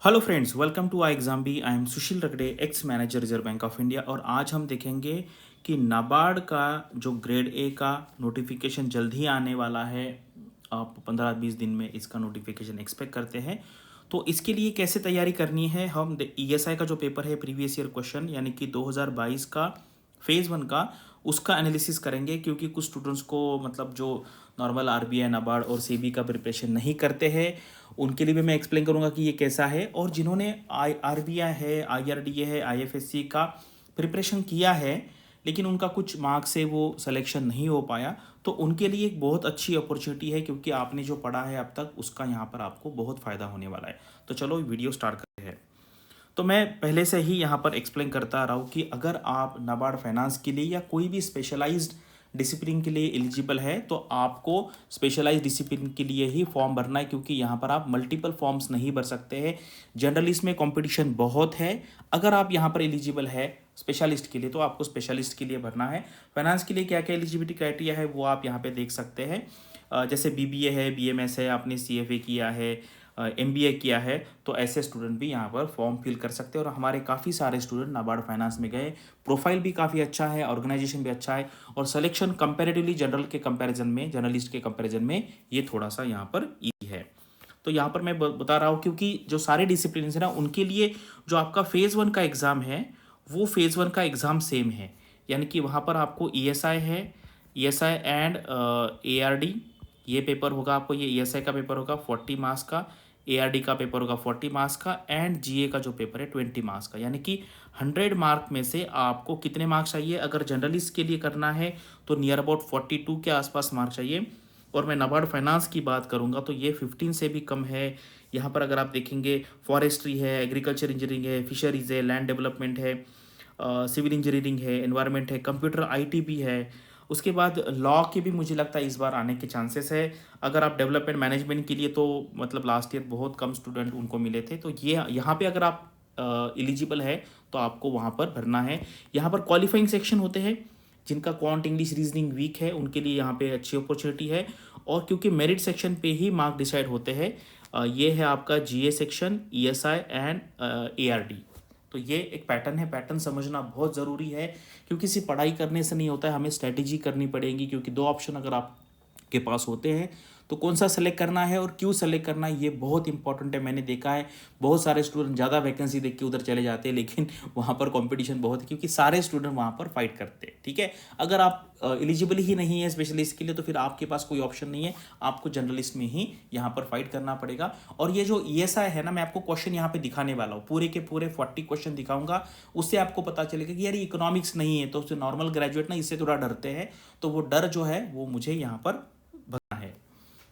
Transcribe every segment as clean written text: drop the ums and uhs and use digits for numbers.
Hello friends, welcome to I exam B. I am Sushil Ragade, ex manager Reserve Bank of India. और आज हम देखेंगे कि नाबार्ड का जो ग्रेड ए का नोटिफिकेशन जल्द ही आने वाला है। आप 15-20 दिन में इसका नोटिफिकेशन एक्सपेक्ट करते हैं। तो इसके लिए कैसे तैयारी करनी है, हम ईएसआई का जो पेपर है प्रीवियस ईयर क्वेश्चन यानी कि 2022 का फेज़ वन का उसका एनालिसिस करेंगे। क्योंकि कुछ स्टूडेंट्स को मतलब जो नॉर्मल आरबीआई, नाबार्ड और सेबी का प्रिपरेशन नहीं करते हैं, उनके लिए भी मैं एक्सप्लेन करूंगा कि ये कैसा है। और जिन्होंने आरबीआई है, आईआरडीए है, आईएफएससी का प्रिपरेशन किया है लेकिन उनका कुछ मार्क्स से वो सिलेक्शन नहीं हो पाया, तो उनके लिए एक बहुत अच्छी अपॉर्चुनिटी है। क्योंकि आपने जो पढ़ा है अब तक उसका यहाँ पर आपको बहुत फ़ायदा होने वाला है। तो चलो वीडियो स्टार्ट करते हैं। तो मैं पहले से ही यहाँ पर एक्सप्लेन करता रहा हूँ कि अगर आप नाबार्ड फाइनेंस के लिए या कोई भी स्पेशलाइज्ड डिसिप्लिन के लिए एलिजिबल है तो आपको स्पेशलाइज्ड डिसिप्लिन के लिए ही फॉर्म भरना है। क्योंकि यहाँ पर आप मल्टीपल फॉर्म्स नहीं भर सकते हैं। जनरलिस्ट में कंपटीशन बहुत है। अगर आप यहाँ पर एलिजिबल है स्पेशलिस्ट के लिए तो आपको स्पेशलिस्ट के लिए भरना है। फाइनेंस के लिए क्या क्या एलिजिबिलिटी क्राइटेरिया है वो आप यहाँ पे देख सकते हैं। जैसे बीबीए है, बीएमएस है, आपने सीएफए किया है, एमबीए किया है, तो ऐसे स्टूडेंट भी यहाँ पर फॉर्म फिल कर सकते हैं। और हमारे काफ़ी सारे स्टूडेंट नाबार्ड फाइनेंस में गए। प्रोफाइल भी काफ़ी अच्छा है, ऑर्गेनाइजेशन भी अच्छा है और सिलेक्शन कंपैरेटिवली जनरल के कंपैरिजन में, जर्नलिस्ट के कंपैरिजन में ये थोड़ा सा यहाँ पर ईजी है। तो यहाँ पर मैं बता रहा हूँ क्योंकि जो सारे डिसिप्लिन है ना उनके लिए जो आपका फेज़ वन का एग्ज़ाम है वो फेज़ वन का एग्ज़ाम सेम है। यानी कि वहाँ पर आपको ईएसआई है, ईएसआई एंड एआरडी ये पेपर होगा आपको। ये ईएसआई का पेपर होगा 40 मार्क्स का, एआरडी का पेपर होगा 40 मार्क्स का एंड जीए का जो पेपर है 20 मार्क्स का। यानी कि 100 मार्क में से आपको कितने मार्क्स चाहिए? अगर जर्नलिस्ट के लिए करना है तो नियर अबाउट 42 के आसपास मार्क्स चाहिए। और मैं नाबार्ड फाइनेंस की बात करूंगा तो ये 15 से भी कम है। यहाँ पर अगर आप देखेंगे फॉरेस्ट्री है, एग्रीकल्चर इंजीनियरिंग है, फिशरीज है, लैंड डेवलपमेंट है, सिविल इंजीनियरिंग है, एनवायरनमेंट है, कंप्यूटर आईटी भी है। उसके बाद लॉ के भी मुझे लगता है इस बार आने के चांसेस है। अगर आप डेवलपमेंट मैनेजमेंट के लिए तो मतलब लास्ट ईयर बहुत कम स्टूडेंट उनको मिले थे, तो ये यहाँ पे अगर आप एलिजिबल है तो आपको वहाँ पर भरना है। यहाँ पर क्वालिफाइंग सेक्शन होते हैं, जिनका क्वांट इंग्लिश रीजनिंग वीक है उनके लिए यहाँ पे अच्छी अपॉर्चुनिटी है। और क्योंकि मेरिट सेक्शन पे ही मार्क डिसाइड होते हैं, ये है आपका जीए सेक्शन, ईएसआई एंड एआरडी। तो ये एक पैटर्न है, पैटर्न समझना बहुत ज़रूरी है। क्योंकि सिर्फ पढ़ाई करने से नहीं होता है, हमें स्ट्रैटेजी करनी पड़ेगी। क्योंकि दो ऑप्शन अगर आपके पास होते हैं तो कौन सा सेलेक्ट करना है और क्यों सेलेक्ट करना है ये बहुत इंपॉर्टेंट है। मैंने देखा है बहुत सारे स्टूडेंट ज़्यादा वैकेंसी देख के उधर चले जाते हैं लेकिन वहाँ पर कंपटीशन बहुत है क्योंकि सारे स्टूडेंट वहाँ पर फाइट करते हैं। ठीक है, अगर आप एलिजिबल ही नहीं है स्पेशलिस्ट के लिए तो फिर आपके पास कोई ऑप्शन नहीं है, आपको जर्नलिस्ट में ही यहाँ पर फाइट करना पड़ेगा। और ये जो ईएसआई है ना, मैं आपको क्वेश्चन यहाँ पे दिखाने वाला हूँ, पूरे के पूरे 40 क्वेश्चन दिखाऊंगा। उससे आपको पता चलेगा कि यार इकोनॉमिक्स नहीं है तो नॉर्मल ग्रेजुएट ना इससे थोड़ा डरते हैं, तो वो डर जो है वो मुझे यहाँ पर भरना है।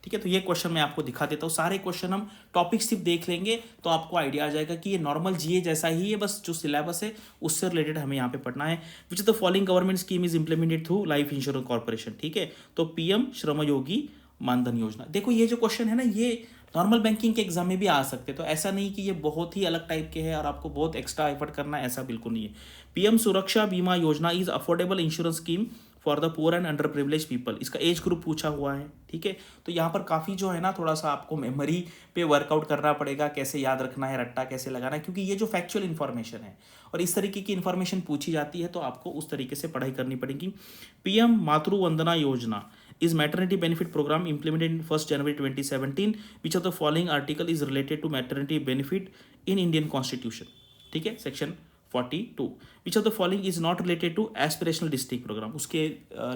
ठीक है, तो ये क्वेश्चन मैं आपको दिखा देता हूँ। सारे क्वेश्चन हम टॉपिक सिर्फ देख लेंगे तो आपको आइडिया आ जाएगा कि ये नॉर्मल जीए जैसा ही है, बस जो सिलेबस है उससे रिलेटेड हमें यहाँ पे पढ़ना है। Which the following government scheme is implemented through life insurance corporation. ठीक है, तो पीएम श्रमयोगी मानधन योजना। देखो ये जो क्वेश्चन है ना ये नॉर्मल बैंकिंग के एग्जाम में भी आ सकते हैं, तो ऐसा नहीं कि ये बहुत ही अलग टाइप के हैं और आपको बहुत एक्स्ट्रा एफर्ट करना है, ऐसा बिल्कुल नहीं है। पीएम सुरक्षा बीमा योजना is affordable insurance scheme for the poor and under privilege people. इसका एज ग्रुप पूछा हुआ है। ठीक है, तो यहाँ पर काफ़ी जो है ना थोड़ा सा आपको मेमोरी पे वर्कआउट करना पड़ेगा, कैसे याद रखना है, रट्टा कैसे लगाना है, क्योंकि ये जो फैक्चुअल इन्फॉर्मेशन है और इस तरीके की इन्फॉर्मेशन पूछी जाती है तो आपको उस तरीके से पढ़ाई करनी पड़ेगी। पीएम मातृ Vandana Yojana is maternity benefit program implemented in 1st January 2017. Which of the following article is related to maternity benefit in Indian Constitution? ठीक है, section 42। Which of the following is not related to aspirational district programme. उसके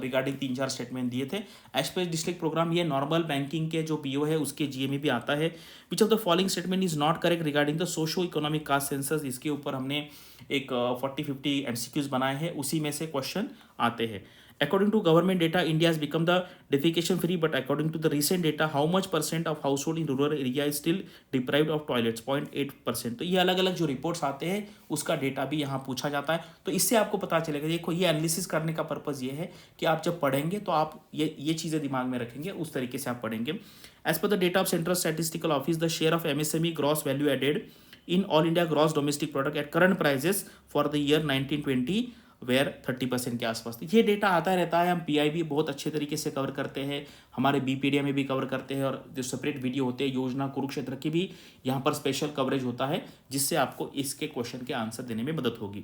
regarding 3-4 statement दिए थे। Aspirational district programme ये normal banking के जो PO है उसके जीए में भी आता है। Which of the following statement is not correct regarding the socio economic caste census. इसके ऊपर हमने एक 40-50 एमसीक्यूज बनाए हैं, उसी में से क्वेश्चन आते हैं। According to government data, India has become the defecation free, but according to the recent data, how much % of household in rural area is still deprived of toilets? 0.8%। तो ये अलग अलग जो रिपोर्ट्स आते हैं उसका डेटा भी यहाँ पूछा जाता है, तो इससे आपको पता चलेगा। देखो ये एनालिसिस करने का पर्पज़ ये है कि आप जब पढ़ेंगे तो आप ये चीज़ें दिमाग में रखेंगे, उस तरीके से आप पढ़ेंगे। As per the data of central statistical office, the share of MSME gross value added in all India gross domestic product at current prices for the year 1920 where 30% के आसपास थी। ये डेटा आता रहता है, हम पीआईबी बहुत अच्छे तरीके से कवर करते हैं, हमारे बीपीडिया में भी कवर करते हैं, और जो सेपरेट वीडियो होते हैं योजना कुरुक्षेत्र की भी यहाँ पर स्पेशल कवरेज होता है, जिससे आपको इसके क्वेश्चन के आंसर देने में मदद होगी।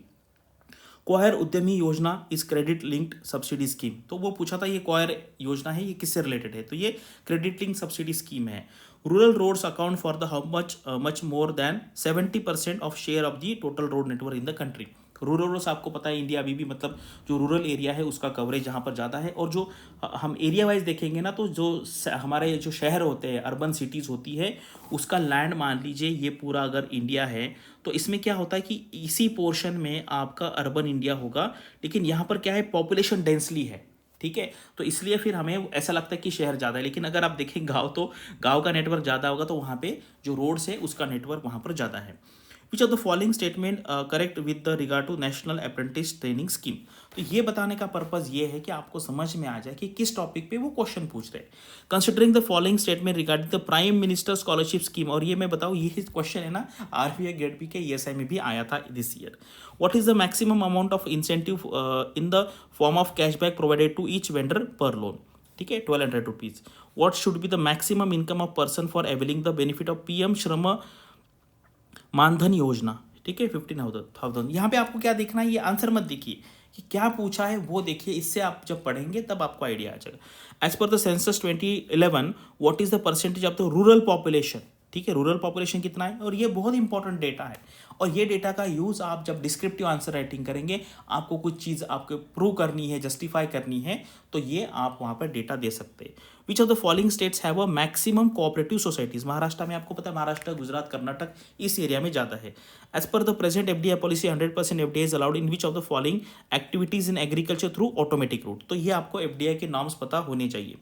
क्वायर उद्यमी योजना इस क्रेडिट लिंक्ड सब्सिडी स्कीम, तो वो पूछा था ये क्वायर योजना है, ये किससे रिलेटेड है, तो ये क्रेडिट लिंक सब्सिडी स्कीम है। Rural roads account for the how much more than 70% of share of the total road network in the country. Rural roads आपको पता है इंडिया अभी भी मतलब जो रूरल एरिया है उसका कवरेज यहाँ पर ज़्यादा है, और जो हम एरिया वाइज देखेंगे ना, तो जो हमारे जो शहर होते हैं, अर्बन सिटीज़ होती है, उसका लैंड मान लीजिए ये पूरा अगर इंडिया है, तो इसमें क्या होता है कि इसी पोर्शन में आपका अर्बन इंडिया होगा, लेकिन यहाँ पर क्या है, पॉपुलेशन डेंसली है, ठीक है, तो इसलिए फिर हमें ऐसा लगता है कि शहर ज़्यादा है, लेकिन अगर आप देखें गांव, तो गांव का नेटवर्क ज़्यादा होगा, तो वहाँ पे जो रोड्स है उसका नेटवर्क वहाँ पर ज़्यादा है। Which of the following statement correct with the regard to national apprentice training scheme, तो ये बताने का पर्पज़ ये है कि आपको समझ में आ जाए कि किस टॉपिक पे वो क्वेश्चन पूछ रहे हैं। Considering the following statement regarding the prime minister scholarship scheme, और ये मैं बताऊँ ये क्वेश्चन है ना, आरबीआई गेट पी के ईएसआई में भी आया था this year. What is the maximum amount of incentive in the form of cashback provided to each vendor per loan, ठीक है, 1200 rupees. What should be the maximum income of person for availing the benefit of PM श्रम मानधन योजना, ठीक है, 15,000। यहाँ पे आपको क्या देखना है, ये आंसर मत देखिए कि क्या पूछा है, वो देखिए, इससे आप जब पढ़ेंगे तब आपको आइडिया आ जाएगा। As per the census 2011 what is the percentage of the rural population, ठीक है, रूरल पॉपुलेशन कितना है, और ये बहुत इंपॉर्टेंट डेटा है, और ये डेटा का यूज़ आप जब डिस्क्रिप्टिव आंसर राइटिंग करेंगे, आपको कुछ चीज़ आपको प्रूव करनी है, जस्टिफाई करनी है, तो ये आप वहाँ पर डेटा दे सकते हैं। विच of the following states have a maximum cooperative societies, Maharashtra में आपको पता है, महाराष्ट्र, गुजरात, कर्नाटक इस एरिया में ज़्यादा है। As per the present FDI policy 100% FDI is allowed in which of the following activities in agriculture through automatic route, तो ये आपको एफडीआई के नॉर्म्स पता होने चाहिए।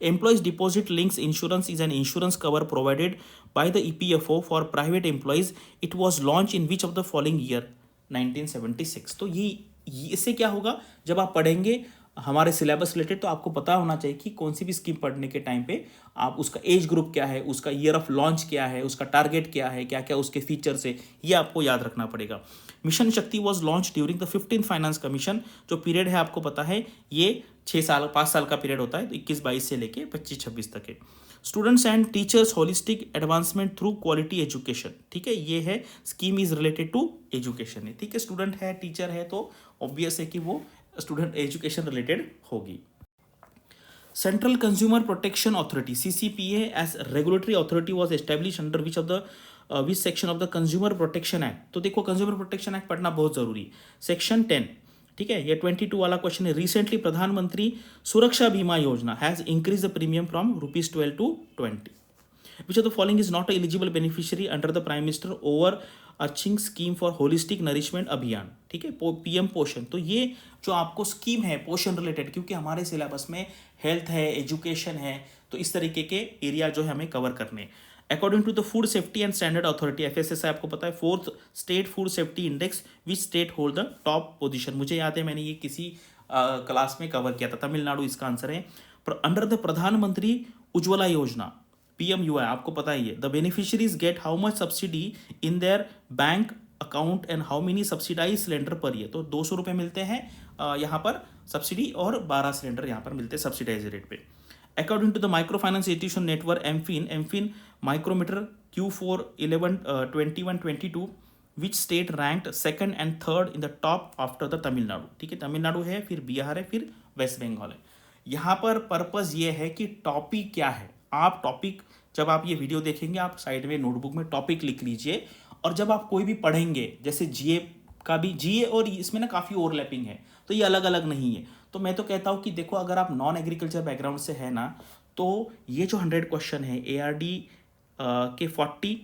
Employees Deposit Links Insurance is an insurance cover provided by the EPFO for private employees. It was launched in which of the following year? 1976। तो ये इससे क्या होगा, जब आप पढ़ेंगे हमारे सिलेबस रिलेटेड, तो आपको पता होना चाहिए कि कौन सी भी स्कीम पढ़ने के टाइम पे आप उसका एज ग्रुप क्या है, उसका ईयर ऑफ लॉन्च क्या है, उसका टारगेट क्या है, क्या क्या उसके फीचर्स है, ये आपको याद रखना पड़ेगा। मिशन शक्ति was launch during the 15th finance commission, जो पीरियड है आपको पता है, ये 5 साल का पीरियड होता है, तो 21-22 से लेके 25-26 तक है। Students and teachers holistic advancement through quality education, ठीक है, ये है scheme is related to education है, ठीक है, स्टूडेंट है, टीचर है, तो ऑब्वियस है कि वो स्टूडेंट एजुकेशन रिलेटेड होगी। Central consumer protection authority CCPA as regulatory authority was establish under which of the which section of the consumer protection act, तो देखो कंज्यूमर प्रोटेक्शन एक्ट पढ़ना बहुत जरूरी है, सेक्शन 10, ठीक है, ये 22 वाला क्वेश्चन है। रिसेंटली प्रधानमंत्री सुरक्षा बीमा योजना has increase the premium from ₹12 to 20। Which of the following is not eligible beneficiary under the prime minister over अर्चिंग scheme for holistic nourishment अभियान, ठीक है, पीएम पोषण, तो ये जो आपको स्कीम है पोषण रिलेटेड, क्योंकि हमारे सिलेबस में हेल्थ है, एजुकेशन है, तो इस तरीके के एरिया जो है हमें कवर करने। According to the food safety and standard authority FSSAI, आपको पता है 4th state food safety index, which state hold the top position, मुझे याद है मैंने ये किसी क्लास में कवर किया था, तमिलनाडु इसका आंसर है। अंडर द प्रधानमंत्री उज्ज्वला योजना PMUI, आपको पता ही है, the beneficiaries get how much subsidy in their bank account and how many subsidize cylinder per year, तो 200 रुपये मिलते हैं यहाँ पर सब्सिडी, और 12 सिलेंडर यहाँ पर मिलते हैं सब्सिडाइज रेट पे। According to the micro finance institution network MFIN micrometer Q4 11 21 22, which state ranked second and third in the top after the Tamil Nadu, ठीक है, तमिलनाडु है, फिर बिहार है, फिर वेस्ट बंगाल है। यहाँ पर पर्पज़ ये है कि टॉपिक क्या है, आप टॉपिक जब आप ये वीडियो देखेंगे, आप साइड में नोटबुक में टॉपिक लिख लीजिए, और जब आप कोई भी पढ़ेंगे, जैसे जीए का भी, जीए और इसमें ना काफ़ी ओवरलैपिंग है, तो ये अलग अलग नहीं है, तो मैं तो कहता हूँ कि देखो अगर आप नॉन एग्रीकल्चर बैकग्राउंड से है ना, तो ये जो 100 क्वेश्चन है ARD के 40,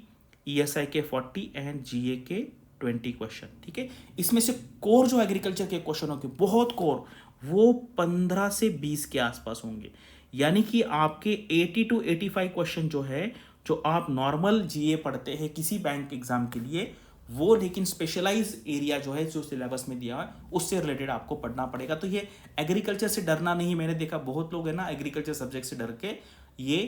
ESI के 40 एंड GA के 20 क्वेश्चन, ठीक है, इसमें से कोर जो एग्रीकल्चर के क्वेश्चन होंगे, बहुत कोर, वो 15 से 20 के आसपास होंगे, यानी कि आपके 80 to 85 क्वेश्चन जो है, जो आप नॉर्मल GA पढ़ते हैं किसी बैंक एग्जाम के लिए, वो लेकिन स्पेशलाइज एरिया जो है, जो सिलेबस में दिया है, उससे रिलेटेड आपको पढ़ना पड़ेगा। तो ये एग्रीकल्चर से डरना नहीं, मैंने देखा बहुत लोग है ना एग्रीकल्चर सब्जेक्ट से डर के ये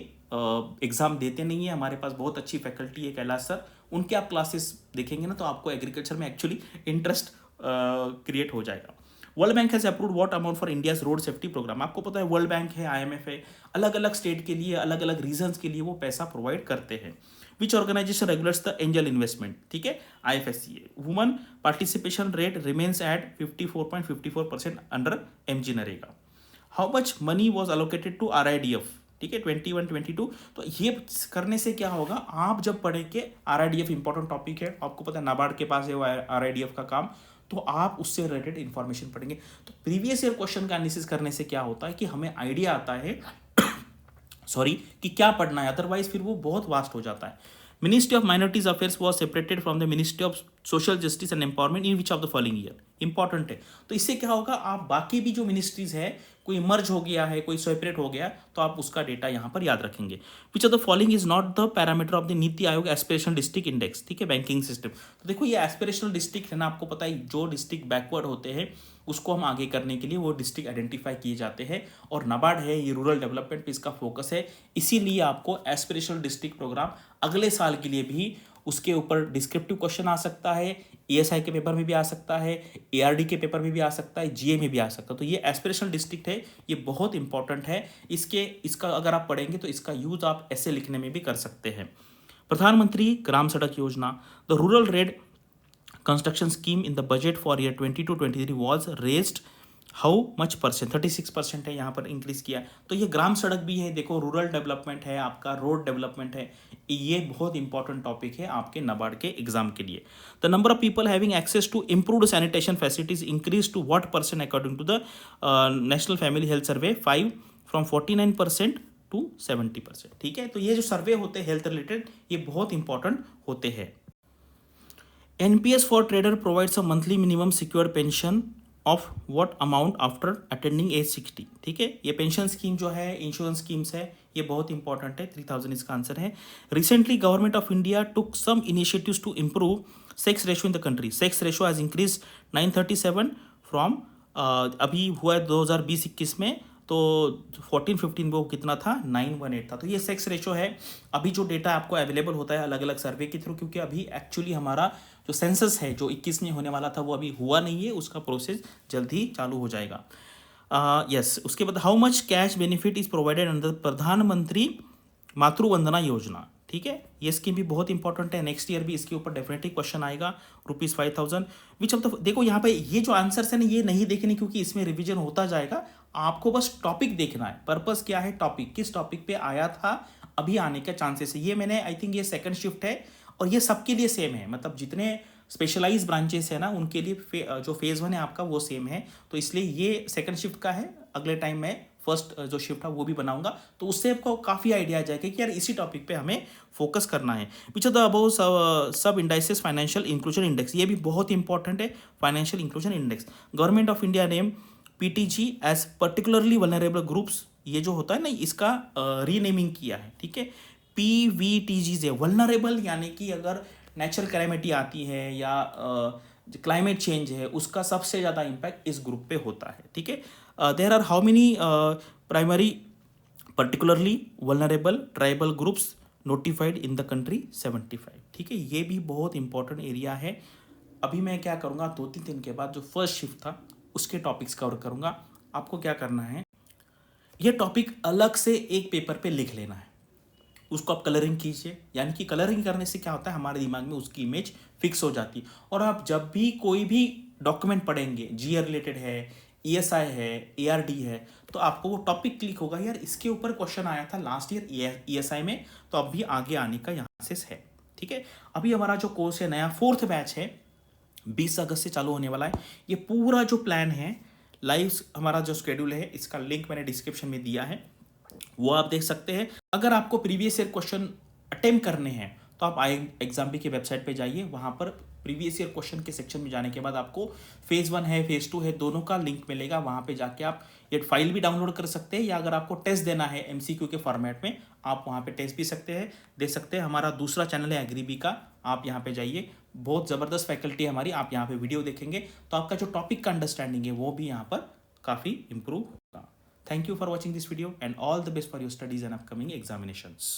एग्ज़ाम देते नहीं है। हमारे पास बहुत अच्छी फैकल्टी है, कैलाश सर, उनके आप क्लासेस देखेंगे ना, तो आपको एग्रीकल्चर में एक्चुअली इंटरेस्ट क्रिएट हो जाएगा। World Bank has approved what amount for India's road safety programme. आपको पता है वर्ल्ड बैंक है, IMF है, अलग अलग स्टेट के लिए, अलग अलग रीजन्स के लिए वो पैसा प्रोवाइड करते हैं। Which organisation regulates the angel investment, ठीक है, IFSC। Woman participation rate remains at 54.54% under MG NREGA. How much money was allocated to RIDF, ठीक है, 21-22। तो ये करने से क्या होगा, आप जब पढ़ेंगे RIDF इंपॉर्टेंट टॉपिक है, आपको पता है नाबार्ड के पास है वो RIDF का काम, तो आप उससे रिलेटेड इंफॉर्मेशन पढ़ेंगे। तो प्रीवियस ईयर क्वेश्चन का एनालिसिस करने से क्या होता है कि हमें आइडिया आता है सॉरी कि क्या पढ़ना है, अदरवाइज फिर वो बहुत वास्ट हो जाता है। Ministry of minorities affairs was separated from the ministry of social justice and empowerment in which of the following year. Important है। तो इससे क्या होगा, आप बाकी भी जो मिनिस्ट्रीज है, कोई मर्ज हो गया है, कोई सेपरेट हो गया, तो आप उसका डेटा यहाँ पर याद रखेंगे। विच of the following is not the parameter of the NITI Aayog aspirational district index, ठीक है, बैंकिंग सिस्टम। तो देखो ये एस्पिरेशनल डिस्ट्रिक्ट है ना, आपको पता है जो डिस्ट्रिक्ट बैकवर्ड होते हैं उसको हम आगे करने के लिए वो डिस्ट्रिक्ट आइडेंटिफाई किए जाते हैं, और नाबार्ड है ये रूरल डेवलपमेंट पे इसका फोकस है। इसीलिए आपको एस्पिरेशनल डिस्ट्रिक्ट प्रोग्राम अगले साल के लिए भी उसके ऊपर डिस्क्रिप्टिव क्वेश्चन आ सकता है, ESI के पेपर में भी आ सकता है, ARD के पेपर में भी आ सकता है, GA में भी आ सकता है। तो ये एस्पिरेशनल डिस्ट्रिक्ट है, ये बहुत इंपॉर्टेंट है। इसका अगर आप पढ़ेंगे तो इसका यूज आप ऐसे लिखने में भी कर सकते हैं। प्रधानमंत्री ग्राम सड़क योजना, the rural red construction scheme in the budget for year 22-23 was raised how much percent, 36% है, यहाँ पर इंक्रीज किया। तो ये ग्राम सड़क भी है, देखो रूरल डेवलपमेंट है, आपका रोड डेवलपमेंट है, ये बहुत इंपॉर्टेंट टॉपिक है आपके नाबार्ड के एग्जाम के लिए। The number of people having access to improved sanitation facilities increase to what percent according to the national family health survey 5 from 49% to 70%, ठीक है। तो ये जो सर्वे होते हैं हेल्थ रिलेटेड, ये बहुत इंपॉर्टेंट होते हैं। NPS for trader provides a monthly minimum secured pension of what amount after attending age 60, ठीक है। ये पेंशन स्कीम जो है, इंश्योरेंस स्कीम्स है, ये बहुत इंपॉर्टेंट है। 3000 इसका आंसर है। Recently government of India took some initiatives to improve sex ratio in the country. Sex ratio has increase 937 from अभी हुआ है 2020-21 में, तो 14-15 वो कितना था, 918 था। तो ये सेक्स रेशो है। अभी जो डेटा आपको अवेलेबल होता है अलग अलग सर्वे के थ्रू, क्योंकि अभी एक्चुअली हमारा जो सेंसस है जो 21 में होने वाला था वो अभी हुआ नहीं है, उसका प्रोसेस जल्द ही चालू हो जाएगा। यस उसके बाद how much cash benefit is provided under प्रधानमंत्री मातृवंदना योजना, ठीक है। ये स्कीम भी बहुत इंपॉर्टेंट है, नेक्स्ट ईयर भी इसके ऊपर डेफिनेटली क्वेश्चन आएगा। ₹5000 विच ऑफ द, देखो यहाँ पे ये जो आंसर्स है ना ये नहीं देखने, क्योंकि इसमें रिवीजन होता जाएगा, आपको बस टॉपिक देखना है। पर्पस क्या है, टॉपिक किस टॉपिक पे आया था, अभी आने के चांसेस है। ये मैंने आई थिंक ये सेकंड शिफ्ट है, और ये सबके लिए सेम है, मतलब जितने स्पेशलाइज ब्रांचेस है ना उनके लिए जो फेज 1 है आपका वो सेम है। तो इसलिए ये सेकंड शिफ्ट का है, अगले टाइम मैं फर्स्ट जो शिफ्ट है वो भी बनाऊंगा, तो उससे आपको काफ़ी आइडिया आ जाएगा कि यार इसी टॉपिक पे हमें फोकस करना है। Which of the above sub indices financial inclusion index, ये भी बहुत इंपॉर्टेंट है। Financial inclusion index, government of India name PTG as particularly vulnerable groups, ये जो होता है ना इसका रीनेमिंग किया है, ठीक है। PVTG है वल्नरेबल, यानी कि अगर नेचुरल कैलेमिटी आती है या क्लाइमेट चेंज है उसका सबसे ज़्यादा इम्पैक्ट इस ग्रुप पे होता है, ठीक है। There are how many primary particularly vulnerable tribal groups notified in the country, 75, ठीक है। ये भी बहुत इंपॉर्टेंट एरिया है। अभी मैं क्या करूँगा, 2-3 दिन के बाद जो फर्स्ट शिफ्ट था उसके टॉपिक्स कवर करूँगा। आपको क्या करना है, ये टॉपिक अलग से एक पेपर पे लिख लेना है, उसको आप कलरिंग कीजिए, यानी कि कलरिंग करने से क्या होता है हमारे दिमाग में उसकी इमेज फिक्स हो जाती है। और आप जब भी कोई भी डॉक्यूमेंट पढ़ेंगे, GA रिलेटेड है, ESI है, ARD है, तो आपको वो टॉपिक क्लिक होगा, यार इसके ऊपर क्वेश्चन आया था लास्ट ईयर ESI में, तो अब भी आगे आने का यहाँ से है, ठीक है। अभी हमारा जो कोर्स है नया 4th बैच है, 20 अगस्त से चालू होने वाला है। ये पूरा जो प्लान है लाइव हमारा जो शेड्यूल है, इसका लिंक मैंने डिस्क्रिप्शन में दिया है, वो आप देख सकते हैं। अगर आपको प्रीवियस ईयर क्वेश्चन अटेम्प्ट करने हैं तो आप IXAMPI की वेबसाइट पे जाइए, वहाँ पर प्रीवियस ईयर क्वेश्चन के सेक्शन में जाने के बाद आपको फेज 1 है, फेज 2 है, दोनों का लिंक मिलेगा। वहाँ पे जाके आप ये फाइल भी डाउनलोड कर सकते हैं, या अगर आपको टेस्ट देना है MCQ के फॉर्मेट में, आप वहाँ पे टेस्ट भी दे सकते हैं। हमारा दूसरा चैनल है एग्रीबी का, आप यहाँ पे जाइए, बहुत ज़बरदस्त फैकल्टी है हमारी। आप यहाँ पे वीडियो देखेंगे तो आपका जो टॉपिक का अंडरस्टैंडिंग है वो भी यहाँ पर काफ़ी इंप्रूव होगा। Thank you for watching this video and all the best for your studies and upcoming examinations.